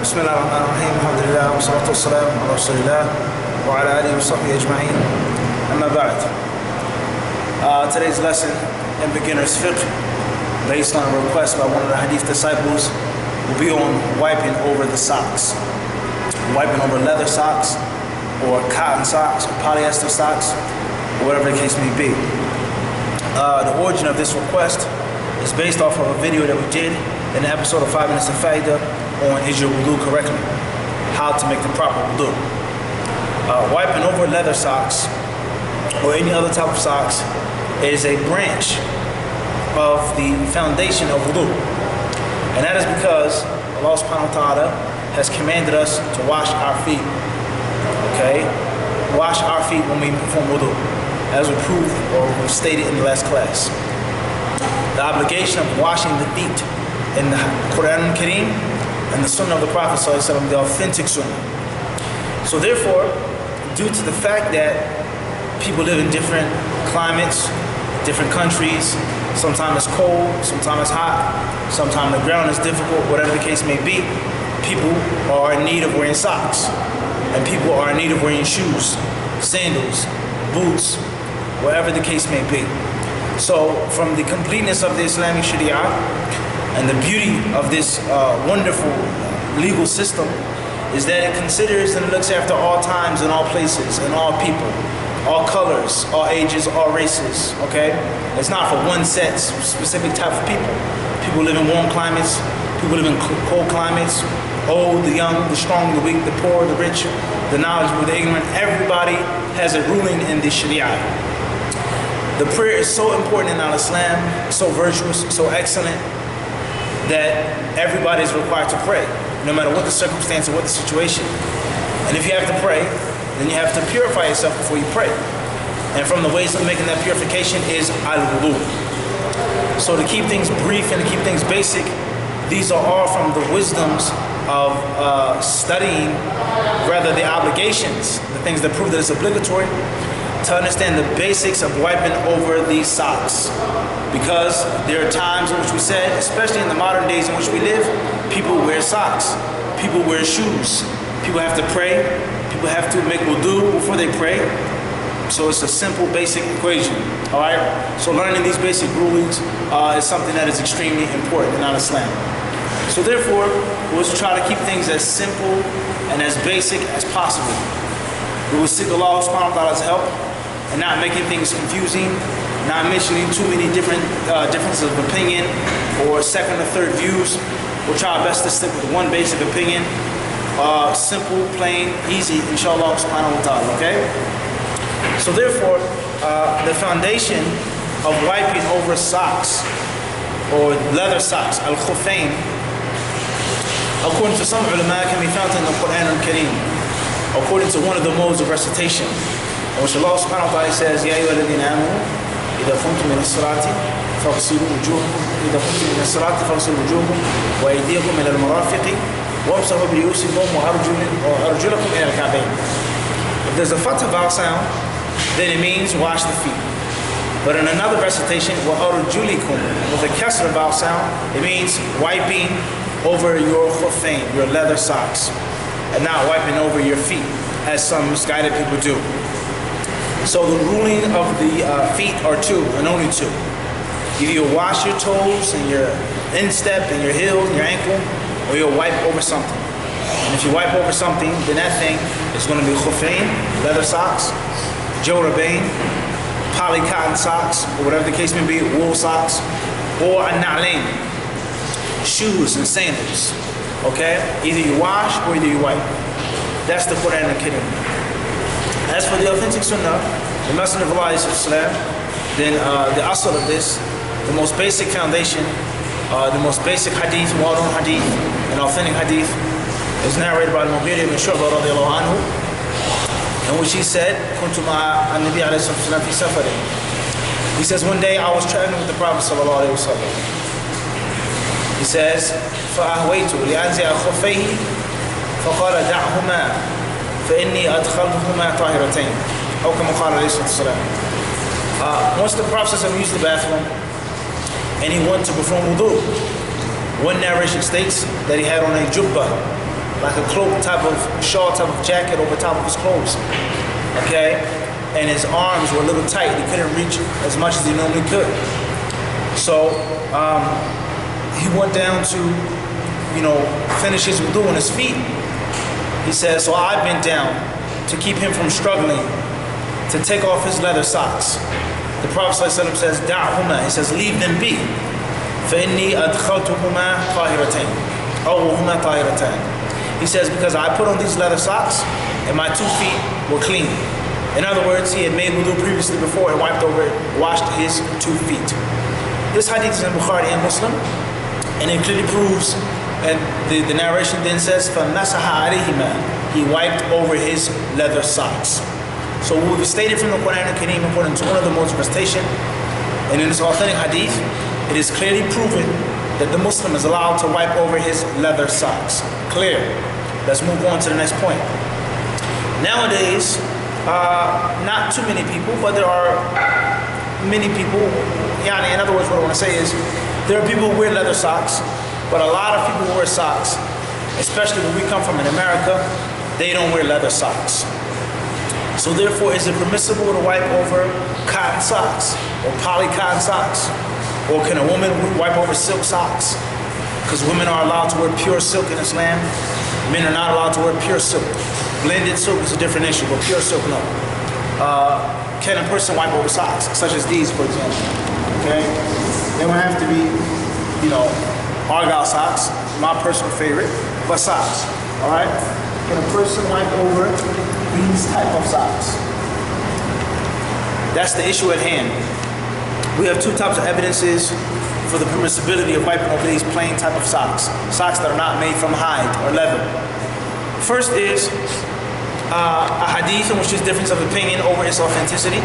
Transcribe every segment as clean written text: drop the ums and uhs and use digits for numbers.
بسم الله الرحمن الرحيم الحمد لله والصلاة والسلام على رسول الله وعلى آله وصحبه أجمعين أما بعد. Today's lesson in beginner's fiqh, based on a request by one of the hadith disciples, will be on wiping over the socks. Wiping over leather socks, or cotton socks, or polyester socks, or whatever the case may be. The origin of this request is based off of a video that we did in the episode of 5 Minutes of Faida on is your wudu correctly? How to make the proper wudu. Wiping over leather socks or any other type of socks is a branch of the foundation of wudu. And that is because Allah subhanahu wa ta'ala has commanded us to wash our feet. Okay? Wash our feet when we perform wudu, as we proved or we stated in the last class. The obligation of washing the feet in the Quran al-Kareem and the Sunnah of the Prophet ﷺ, the authentic Sunnah. So therefore, due to the fact that people live in different climates, different countries, sometimes it's cold, sometimes it's hot, sometimes the ground is difficult, whatever the case may be, people are in need of wearing socks. And people are in need of wearing shoes, sandals, boots, whatever the case may be. So from the completeness of the Islamic Sharia and the beauty of this wonderful legal system is that it considers and looks after all times and all places and all people, all colors, all ages, all races, okay? It's not for one set, specific type of people. People live in warm climates, people live in cold climates, old, the young, the strong, the weak, the poor, the rich, the knowledgeable, the ignorant. Everybody has a ruling in the Sharia. The prayer is so important in Islam, so virtuous, so excellent, that everybody is required to pray, no matter what the circumstance or what the situation. And if you have to pray, then you have to purify yourself before you pray. And from the ways of making that purification is al-wudu. So to keep things brief and to keep things basic, these are all from the wisdoms of studying, rather the obligations, the things that prove that it's obligatory, to understand the basics of wiping over these socks. Because there are times in which we said, especially in the modern days in which we live, people wear socks, people wear shoes, people have to pray, people have to make wudu before they pray. So it's a simple, basic equation, all right? So learning these basic rulings is something that is extremely important in Islam. So therefore, we'll try to keep things as simple and as basic as possible. We will seek Allah subhanahu wa ta'ala's help and not making things confusing, not mentioning too many different differences of opinion or second or third views. We'll try our best to stick with one basic opinion, simple, plain, easy, inshallah subhanahu wa ta'ala, okay? So therefore, the foundation of wiping over socks or leather socks, al-khuffayn, according to some ulama, can be found in the Quran al-Kareem, according to one of the modes of recitation, in which Allah subhanahu wa ta'ala says, Ya ayyuha alladhina amanu, idha qumtum min as-salati faghsilu wujuhakum, idha qumtum min as-salati faghsilu wujuhakum wa aydiyakum ila al-marafiqi wamsahu bi ru'usikum wa arjulakum ila al-ka'bayn. If there's a fatha vowel sound, then it means wash the feet. But in another recitation, wa arjulikum, with a kasra vowel sound, it means wiping over your khuffayn, your leather socks, and not wiping over your feet, as some misguided people do. So the ruling of the feet are two, and only two. Either you'll wash your toes and your instep and your heels and your ankle, or you'll wipe over something. And if you wipe over something, then that thing is going to be khuffayn, leather socks, jawrabayn, poly cotton socks, or whatever the case may be, wool socks, or an-na'layn, shoes and sandals. Okay? Either you wash or either you wipe. That's the Quran al-Kareem. As for the authentic Sunnah, the Messenger of Allah, then the asl of this, the most basic foundation, the most basic hadith, well-known hadith, an authentic hadith, is narrated by Al-Mughira ibn Shu'bah radiallahu anhu, in which he said, Kuntu ma'a an-Nabi alayhi sallam fi safarin. He says, one day I was traveling with the Prophet sallallahu alayhi wa sallam. He says, فَأَهْوَيْتُ لِأَنْزِعَ خُفَّيْهِ فَقَالَ دَعْهُمَا فَإِنِّي أَدْخَلْهُمَا طَاهِرَتَيْنِ أو كما قال عليه الصلاة والسلام. Once the Prophet used the bathroom and he went to perform wudu, one narration states that he had on a jubbah, like a cloak type of shawl type of jacket over top of his clothes. Okay? And his arms were a little tight. He couldn't reach as much as he normally could. So he went down to, finish his wudu on his feet. He says, so I bent down to keep him from struggling to take off his leather socks. The Prophet ﷺ says, Da'huma. He says, leave them be. فَإِنِّي أَدْخَلْتُهُمَا طَاهِرَتَيْنِ أَوْ هُمَا طَاهِرَتَيْنِ. He says, because I put on these leather socks and my 2 feet were clean. In other words, he had made wudu previously before and washed his 2 feet. This hadith is in Bukhari and Muslim, and it clearly proves, and the narration then says, فَمَسَحَ عَلَيْهِمَا. He wiped over his leather socks. So what we've stated from the Quran and Kareem according to one of the modes of recitation, and in this authentic hadith, it is clearly proven that the Muslim is allowed to wipe over his leather socks. Clear. Let's move on to the next point. Nowadays, not too many people, but there are many people. In other words, what I want to say is, there are people who wear leather socks, but a lot of people who wear socks, especially when we come from in America, they don't wear leather socks. So therefore, is it permissible to wipe over cotton socks or poly cotton socks? Or can a woman wipe over silk socks? Because women are allowed to wear pure silk in Islam. Men are not allowed to wear pure silk. Blended silk is a different issue, but pure silk, no. Can a person wipe over socks, such as these, for example? Okay? They would have to be, Argyle socks, my personal favorite, but socks, all right? Can a person wipe over these type of socks? That's the issue at hand. We have 2 types of evidences for the permissibility of wiping over these plain type of socks. Socks that are not made from hide or leather. First is a hadith in which there's difference of opinion over its authenticity.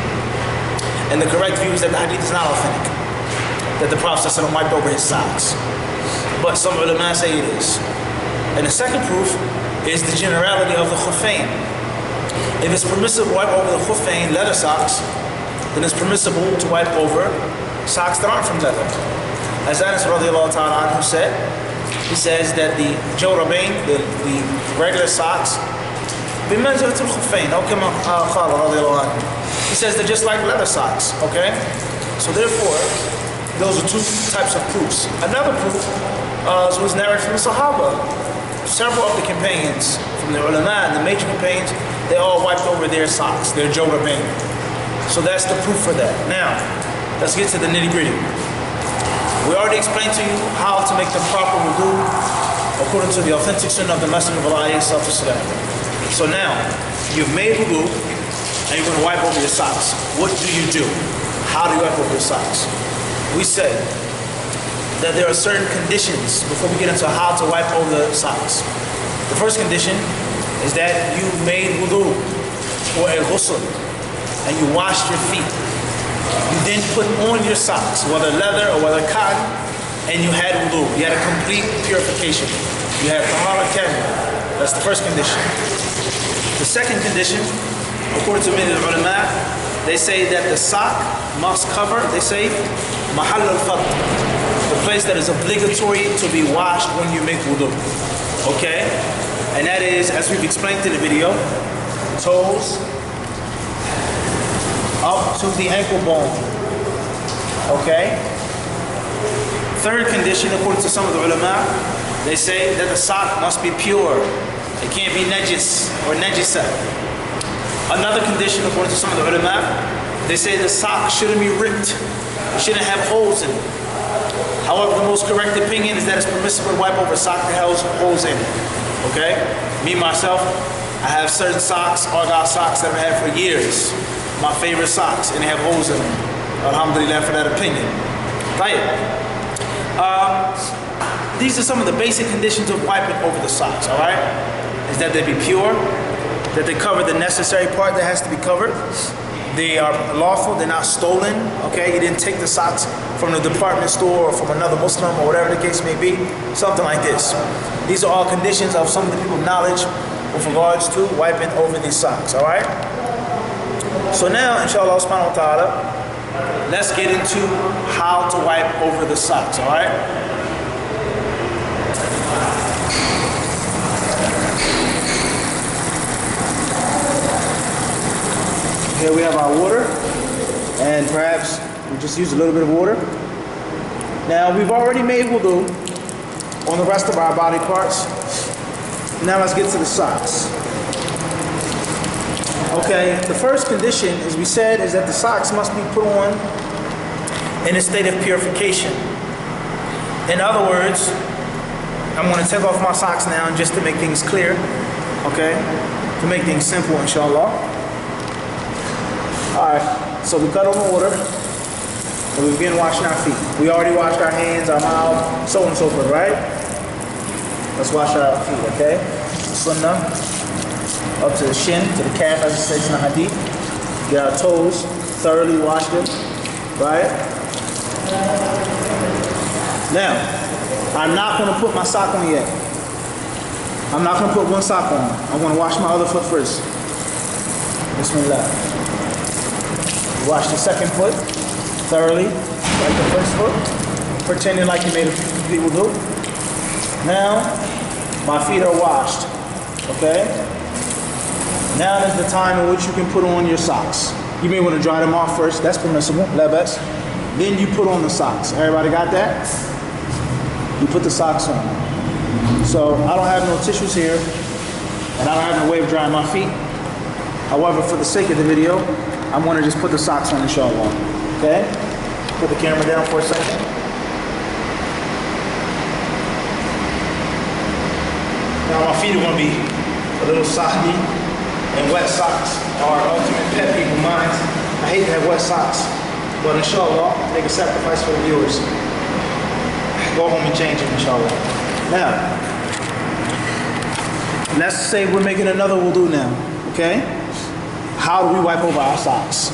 And the correct view is that the hadith is not authentic. That the Prophet ﷺ wiped over his socks. But some ulama say it is. And the second proof is the generality of the khuffayn. If it's permissible to wipe over the khuffayn, leather socks, then it's permissible to wipe over socks that aren't from leather. As Anas radiallahu ta'ala anhu said, he says that the jawrabain, the regular socks, بِمَنْزِلَةِ الْخُفَّيْنِ أو كما قال رضي الله عنه. He says they're just like leather socks, okay? So therefore, those are 2 types of proofs. Another proof was narrated from the Sahaba. Several of the companions, from the ulama and the major companions, they all wiped over their socks, their jawrabain. So that's the proof for that. Now, let's get to the nitty-gritty. We already explained to you how to make the proper wudu according to the authentic sunnah of the Messenger of Allah. So now, you've made wudu and you're going to wipe over your socks. What do? How do you wipe over your socks? We say that there are certain conditions before we get into how to wipe over the socks. The first condition is that you made wudu or a ghusl and you washed your feet. You then put on your socks, whether leather or whether cotton, and you had wudu. You had a complete purification. You had tahara kamil. That's the first condition. The second condition, according to many ulama, they say that the sock must cover, they say, mahall al-fard, the place that is obligatory to be washed when you make wudu. Okay? And that is, as we've explained in the video, toes up to the ankle bone. Okay? Third condition, according to some of the ulama, they say that the sock must be pure. It can't be najis or najisa. Another condition, according to some of the ulama, they say the sock shouldn't be ripped. It shouldn't have holes in it. However, the most correct opinion is that it's permissible to wipe over a sock that has holes in it. Okay? Me, myself, I have certain socks, Argyle socks that I've had for years. My favorite socks, and they have holes in them. Alhamdulillah for that opinion. Right? These are some of the basic conditions of wiping over the socks, alright? Is that they be pure, that they cover the necessary part that has to be covered. They are lawful, they're not stolen, okay? You didn't take the socks from the department store or from another Muslim or whatever the case may be. Something like this. These are all conditions of some of the people's knowledge with regards to wiping over these socks, alright? So now, inshallah subhanahu wa ta'ala, let's get into how to wipe over the socks, alright? Here we have our water, and perhaps we just use a little bit of water. Now we've already made wudu on the rest of our body parts. Now let's get to the socks. Okay, the first condition, as we said, is that the socks must be put on in a state of purification. In other words, I'm going to take off my socks now just to make things clear, okay? To make things simple, inshallah. Alright, so we cut on the water, and we begin washing our feet. We already washed our hands, our mouth, so on and so forth, right? Let's wash our feet, okay? Sunnah, up to the shin, to the calf, as it says in the hadith. Get our toes, thoroughly wash them, right? Now, I'm not going to put my sock on yet. I'm not going to put one sock on. I'm going to wash my other foot first. Bismillah. Wash the second foot thoroughly, like the first foot, pretending like you made a complete wudu. Now, my feet are washed, okay? Now is the time in which you can put on your socks. You may want to dry them off first. That's permissible, labas. Then you put on the socks. Everybody got that? You put the socks on. So I don't have no tissues here, and I don't have no way of drying my feet. However, for the sake of the video, I'm going to just put the socks on, inshallah. Okay? Put the camera down for a second. Now my feet are going to be a little soggy, and wet socks are ultimate pet peeve of mine. I hate to have wet socks, but inshallah, make a sacrifice for the viewers. Go home and change them, inshallah. Now, let's say we're making another wudu now, okay? How do we wipe over our socks?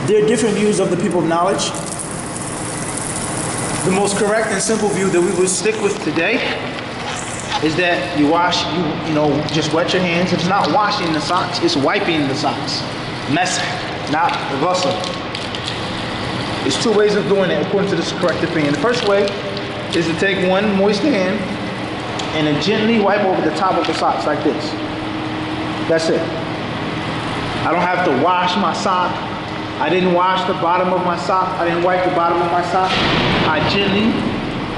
There are different views of the people of knowledge. The most correct and simple view that we will stick with today is that you wash, you know, just wet your hands. It's not washing the socks, it's wiping the socks. Masah, not ghusl. There's two ways of doing it according to this correct opinion. The first way is to take one moist hand and then gently wipe over the top of the socks like this. That's it. I don't have to wash my sock. I didn't wash the bottom of my sock. I didn't wipe the bottom of my sock. I gently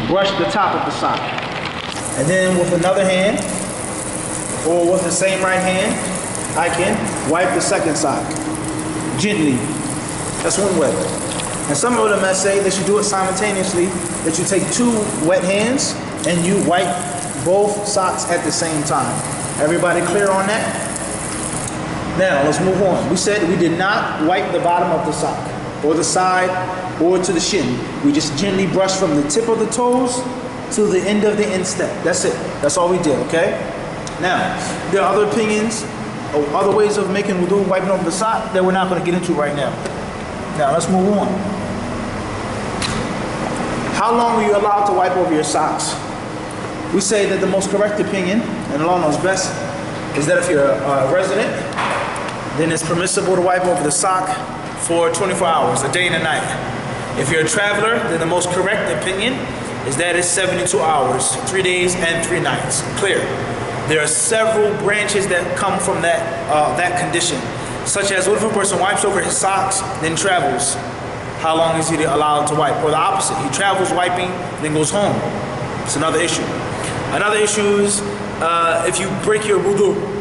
brush the top of the sock. And then with another hand, or with the same right hand, I can wipe the second sock. Gently. That's one way. And some ulama say that you do it simultaneously, that you take two wet hands and you wipe both socks at the same time. Everybody clear on that? Now, let's move on. We said we did not wipe the bottom of the sock, or the side, or to the shin. We just gently brush from the tip of the toes to the end of the instep. That's it. That's all we did, okay? Now, there are other opinions, or other ways of making wudu, wiping over the sock, that we're not going to get into right now. Now, let's move on. How long are you allowed to wipe over your socks? We say that the most correct opinion, and Allah knows best, is that if you're a resident, then it's permissible to wipe over the sock for 24 hours, a day and a night. If you're a traveler, then the most correct opinion is that it's 72 hours, 3 days and 3 nights. Clear. There are several branches that come from that condition, such as what if a person wipes over his socks, then travels? How long is he allowed to wipe? Or the opposite, he travels wiping, then goes home. It's another issue. Another issue is if you break your wudu,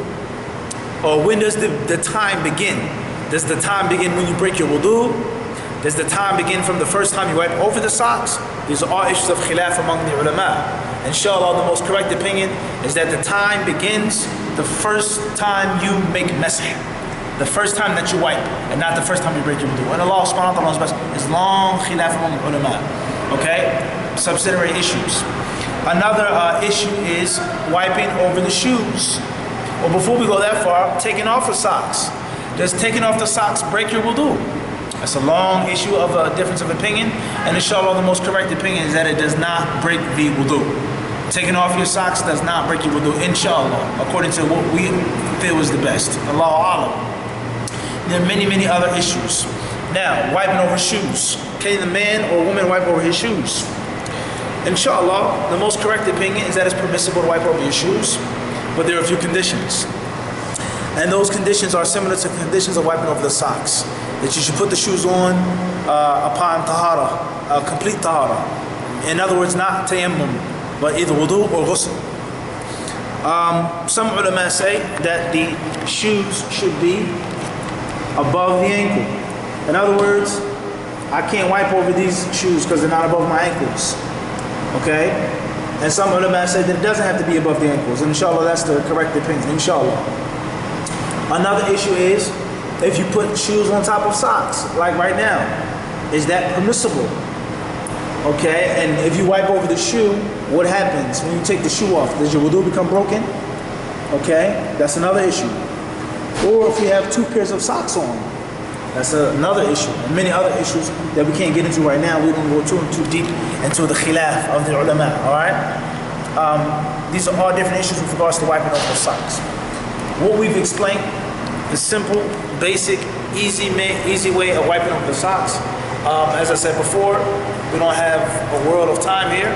or when does the time begin? Does the time begin when you break your wudu? Does the time begin from the first time you wipe over the socks? These are all issues of khilaf among the ulama. Inshallah, the most correct opinion is that the time begins the first time you make masah. The first time that you wipe, and not the first time you break your wudu. And Allah subhanahu wa ta'ala is long khilaf among the ulama. Okay? Subsidiary issues. Another issue is wiping over the shoes. Well, before we go that far, taking off the socks. Does taking off the socks break your wudu? That's a long issue of a difference of opinion, and inshallah the most correct opinion is that it does not break the wudu. Taking off your socks does not break your wudu, inshallah, according to what we feel is the best. Allahu A'lam. There are many, many other issues. Now, wiping over shoes. Can the man or woman wipe over his shoes? Inshallah, the most correct opinion is that it's permissible to wipe over your shoes, but there are a few conditions. And those conditions are similar to conditions of wiping over the socks. That you should put the shoes on upon tahara, complete tahara. In other words, not tayammum, but either wudu or ghusl. Some ulama say that the shoes should be above the ankle. In other words, I can't wipe over these shoes because they're not above my ankles. Okay? And some ulama say that it doesn't have to be above the ankles. And inshallah, that's the correct opinion. Inshallah. Another issue is if you put shoes on top of socks, like right now, is that permissible? Okay, and if you wipe over the shoe, what happens when you take the shoe off? Does your wudu become broken? Okay, that's another issue. Or if you have 2 pairs of socks on, that's another issue. And many other issues that we can't get into right now. We don't go too deep into the khilaf of the ulama, all right? These are all different issues with regards to wiping over the socks. What we've explained, the simple, basic, easy way of wiping over the socks. As I said before, we don't have a world of time here.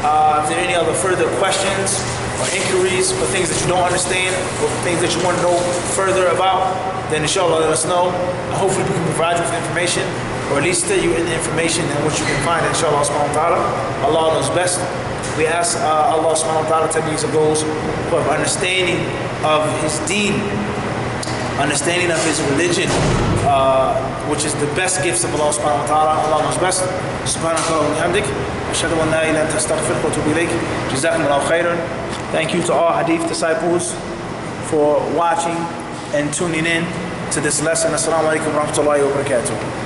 If there are any other further questions or inquiries or things that you don't understand or things that you want to know further about, then inshallah let us know. And hopefully we can provide you with information, or at least tell you in the information and what you can find, inshallah subhanahu wa ta'ala. Allah knows best. We ask Allah subhanahu wa ta'ala to make us those who have understanding of His deen, understanding of His religion, which is the best gifts of Allah subhanahu wa ta'ala. Allah knows best. Subhanaka wa bihamdik. Ashhadu an la ilaha illa anta astaghfiruka wa atubu ilayk. Jazakumullahu khairan. Thank you to all hadith disciples for watching and tuning in to this lesson. Assalamu alaikum wa rahmatullahi wa barakatuh.